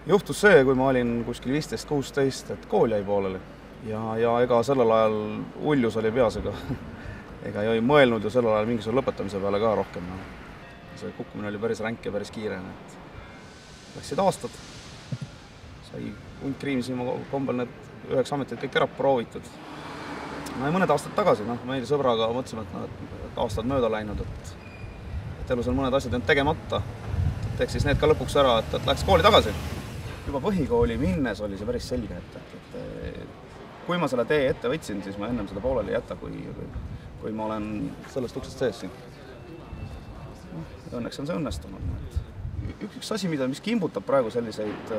Juhtus see, kui ma olin kuskil 15-16, et kool jäi pooleli. Ja ega sellel ajal uljus oli peas, ega ei mõelnud ju sellel ajal mingisuguse lõpetamise peale ka rohkem. See kukkumine oli päris ränk ja päris kiire. Läksid aastad, sai hunt kriimsima kombel need 9 ametid kõik ära proovitud. Mõned aastad tagasi, meil sõbraga mõtlesime, et aastad mööda läinud, et elus on mõned asjad jäänud tegemata. Teeks siis need ka lõpuks ära, et läheks kooli tagasi. Juba põhikooli minnes oli see päris selge, et kui ma selle tee ette võtsin, siis ma ennem seda pooleli ei jäta, kui ma olen sellest uksest sees siin. Õnneks on see õnnestunud. Üks asi, mis kimbutab praegu selliseid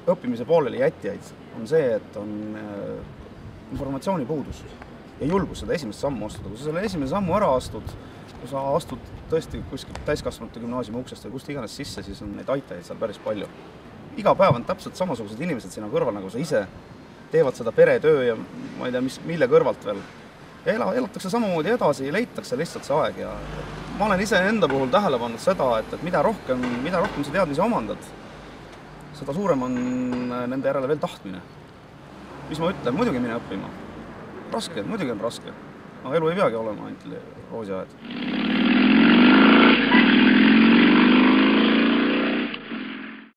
õppimise pooleli jätjaid, on see, et on informatsiooni puudus ja julgus seda esimest sammu astuda. Kui sa selle esimese sammu ära astud, kui sa astud tõesti kuskilt täiskasvanute gümnaasiumi uksest või kust iganes sisse, siis on neid aitajaid seal päris palju. Iga päev on täpselt samasugused inimesed sina kõrval, nagu sa ise teevad seda peretöö ja ma ei tea, mille kõrvalt veel. Elatakse samamoodi edasi, leitakse lihtsalt see aeg ja ma olen ise enda puhul tähele pannud seda, et mida rohkem sa teadmisi omandad, seda suurem on nende järele veel tahtmine. Mis ma ütlen, muidugi mine õppima. Raske, muidugi on raske. Aga elu ei peagi olema ainult roosiaed.